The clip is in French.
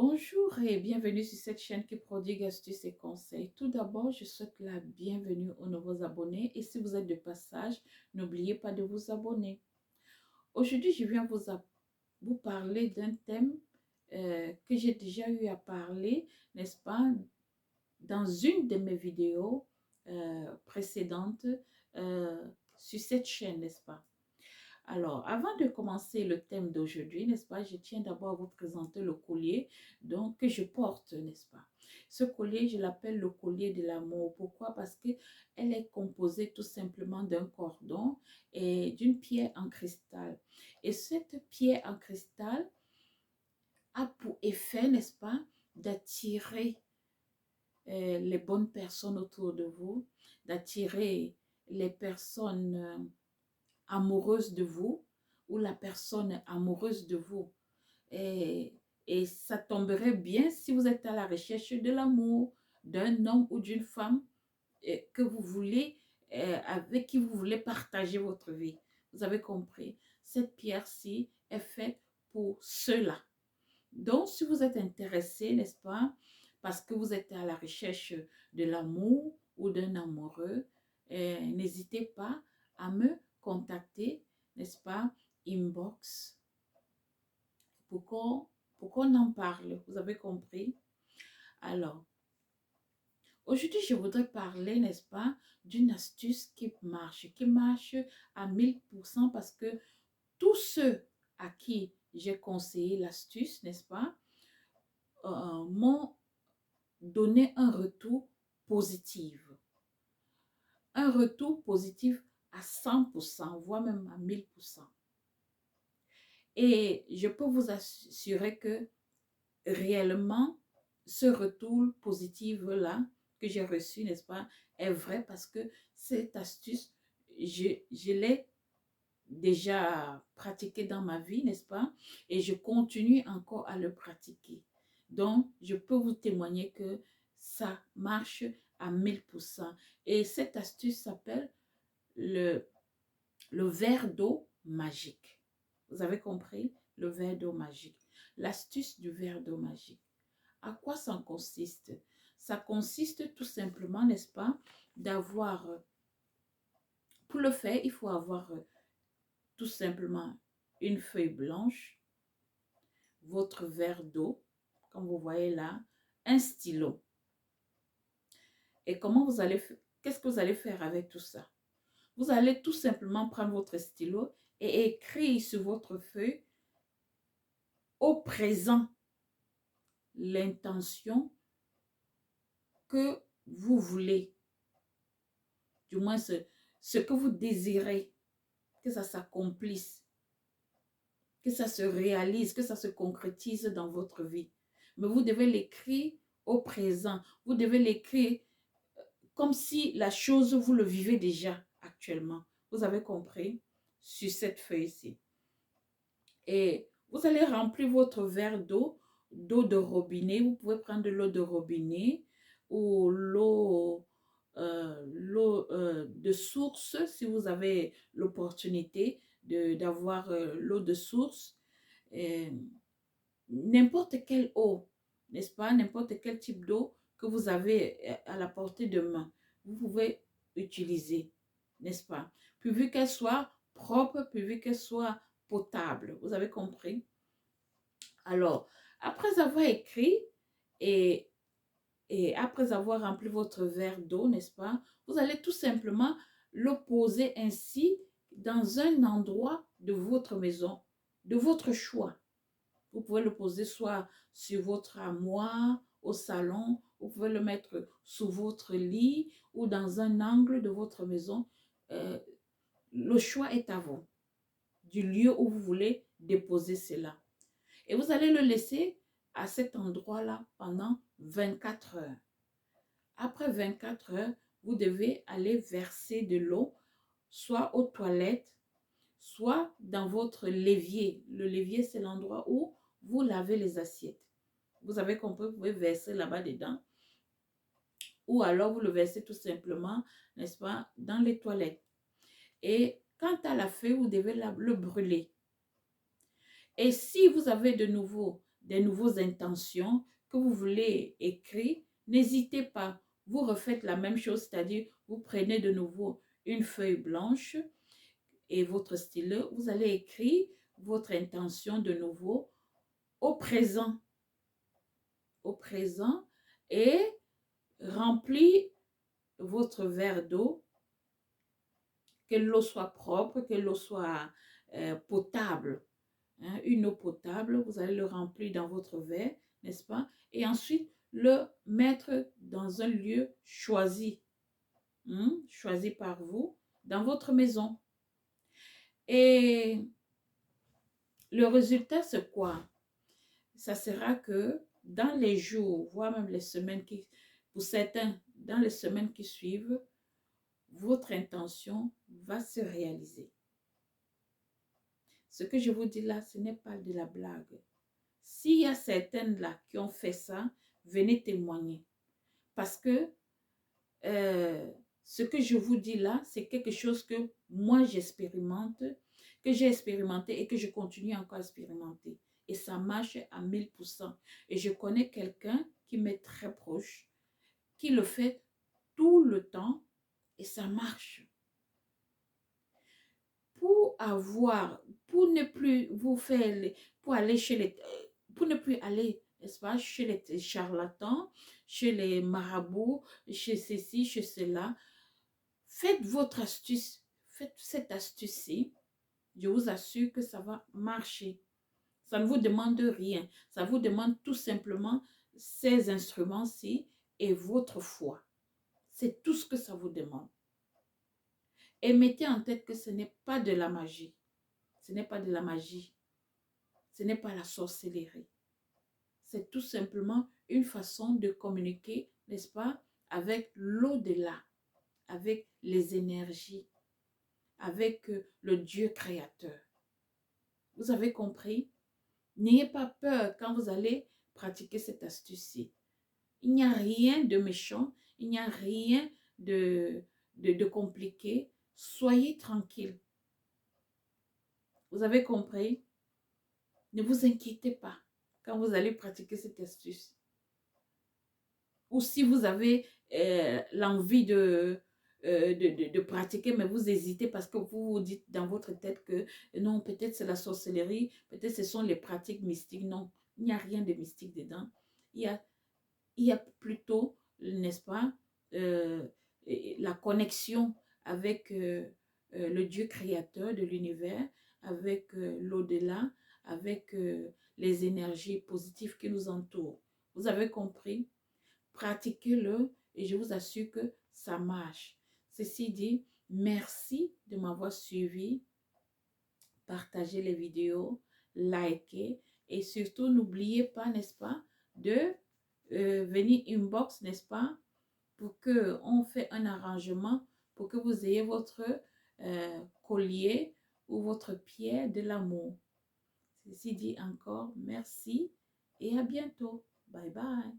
Bonjour et bienvenue sur cette chaîne qui prodigue astuces et conseils. Tout d'abord, je souhaite la bienvenue aux nouveaux abonnés et si vous êtes de passage, n'oubliez pas de vous abonner. Aujourd'hui, je viens vous parler d'un thème que j'ai déjà eu à parler, n'est-ce pas, dans une de mes vidéos précédentes euh, sur cette chaîne, n'est-ce pas? Alors, avant de commencer le thème d'aujourd'hui, n'est-ce pas, je tiens d'abord à vous présenter le collier donc, que je porte, n'est-ce pas. Ce collier, je l'appelle le collier de l'amour. Pourquoi? Parce qu'elle est composée tout simplement d'un cordon et d'une pierre en cristal. Et cette pierre en cristal a pour effet, n'est-ce pas, d'attirer les bonnes personnes autour de vous, d'attirer les personnes amoureuse de vous ou la personne amoureuse de vous. Et, et ça tomberait bien si vous êtes à la recherche de l'amour d'un homme ou d'une femme que vous voulez, avec qui vous voulez partager votre vie. Vous avez compris? Cette pierre-ci est faite pour cela. Donc, si vous êtes intéressé, n'est-ce pas, parce que vous êtes à la recherche de l'amour ou d'un amoureux, n'hésitez pas à me contacter, n'est-ce pas, inbox, pour qu'on en parle. Vous avez compris? Alors, aujourd'hui, je voudrais parler, n'est-ce pas, d'une astuce qui marche à 1000% parce que tous ceux à qui j'ai conseillé l'astuce, n'est-ce pas, m'ont donné un retour positif. Un retour positif à 100%, voire même à 1000%. Et je peux vous assurer que réellement, ce retour positif-là que j'ai reçu, n'est-ce pas, est vrai parce que cette astuce, je l'ai déjà pratiquée dans ma vie, n'est-ce pas, et je continue encore à le pratiquer. Donc, je peux vous témoigner que ça marche à 1000%. Et cette astuce s'appelle le, le verre d'eau magique. Vous avez compris? Le verre d'eau magique. L'astuce du verre d'eau magique. À quoi ça consiste? Ça consiste tout simplement, n'est-ce pas, d'avoir, pour le faire, il faut avoir tout simplement une feuille blanche, votre verre d'eau, comme vous voyez là, un stylo. Et qu'est-ce que vous allez faire avec tout ça? Vous allez tout simplement prendre votre stylo et écrire sur votre feuille au présent l'intention que vous voulez, du moins ce que vous désirez, que ça s'accomplisse, que ça se réalise, que ça se concrétise dans votre vie. Mais vous devez l'écrire au présent. Vous devez l'écrire comme si la chose, vous le vivez déjà actuellement. Vous avez compris? Sur cette feuille-ci. Et vous allez remplir votre verre d'eau de robinet. Vous pouvez prendre de l'eau de robinet ou l'eau de source si vous avez l'opportunité d'avoir l'eau de source. N'importe quelle eau, n'est-ce pas? N'importe quel type d'eau que vous avez à la portée de main, vous pouvez utiliser, n'est-ce pas? Pourvu qu'elle soit propre, pourvu qu'elle soit potable. Vous avez compris? Alors, après avoir écrit et, et après avoir rempli votre verre d'eau, n'est-ce pas? Vous allez tout simplement le poser ainsi dans un endroit de votre maison, de votre choix. Vous pouvez le poser soit sur votre armoire, au salon, vous pouvez le mettre sous votre lit ou dans un angle de votre maison. Euh, le choix est à vous, du lieu où vous voulez déposer cela. Et vous allez le laisser à cet endroit-là pendant 24 heures. Après 24 heures, vous devez aller verser de l'eau, soit aux toilettes, soit dans votre l'évier. Le l'évier, c'est l'endroit où vous lavez les assiettes. Vous avez compris, vous pouvez verser là-bas dedans. Ou alors, vous le versez tout simplement, n'est-ce pas, dans les toilettes. Et quant à la feuille, vous devez le brûler. Et si vous avez de nouveau des nouvelles intentions que vous voulez écrire, n'hésitez pas. Vous refaites la même chose, c'est-à-dire vous prenez de nouveau une feuille blanche et votre stylo, vous allez écrire votre intention de nouveau au présent, et remplir votre verre d'eau, que l'eau soit propre, que l'eau soit potable. Hein, une eau potable, vous allez le remplir dans votre verre, n'est-ce pas? Et ensuite, le mettre dans un lieu choisi, choisi par vous, dans votre maison. Et le résultat, c'est quoi? Ça sera que dans les jours, voire même les semaines pour certains, dans les semaines qui suivent, votre intention va se réaliser. Ce que je vous dis là, ce n'est pas de la blague. S'il y a certaines là qui ont fait ça, venez témoigner. Parce que ce que je vous dis là, c'est quelque chose que moi j'expérimente, que j'ai expérimenté et que je continue encore à expérimenter. Et ça marche à 1000%. Et je connais quelqu'un qui m'est très proche, qui le fait tout le temps et ça marche. Pour ne plus vous faire, pour aller chez les, pour ne plus aller, n'est-ce pas, chez les charlatans, chez les marabouts, chez ceci, chez cela, faites votre astuce, faites cette astuce-ci, je vous assure que ça va marcher. Ça ne vous demande rien, ça vous demande tout simplement ces instruments-ci et votre foi. C'est tout ce que ça vous demande. Et mettez en tête que ce n'est pas de la magie. Ce n'est pas de la magie. Ce n'est pas la sorcellerie. C'est tout simplement une façon de communiquer, n'est-ce pas, avec l'au-delà, avec les énergies, avec le Dieu créateur. Vous avez compris? N'ayez pas peur quand vous allez pratiquer cette astuce-ci. Il n'y a rien de méchant, il n'y a rien de compliqué. Soyez tranquille. Vous avez compris? Ne vous inquiétez pas quand vous allez pratiquer cette astuce. Ou si vous avez l'envie de pratiquer, mais vous hésitez parce que vous vous dites dans votre tête que non, peut-être c'est la sorcellerie, peut-être ce sont les pratiques mystiques. Non, il n'y a rien de mystique dedans. Il y a plutôt, n'est-ce pas, la connexion avec le Dieu créateur de l'univers, avec l'au-delà, avec les énergies positives qui nous entourent. Vous avez compris? Pratiquez-le et je vous assure que ça marche. Ceci dit, merci de m'avoir suivi. Partagez les vidéos, likez et surtout n'oubliez pas, n'est-ce pas, de venir inbox, n'est-ce pas, pour qu'on fait un arrangement pour que vous ayez votre collier ou votre pierre de l'amour. Ceci dit encore, merci et à bientôt. Bye bye.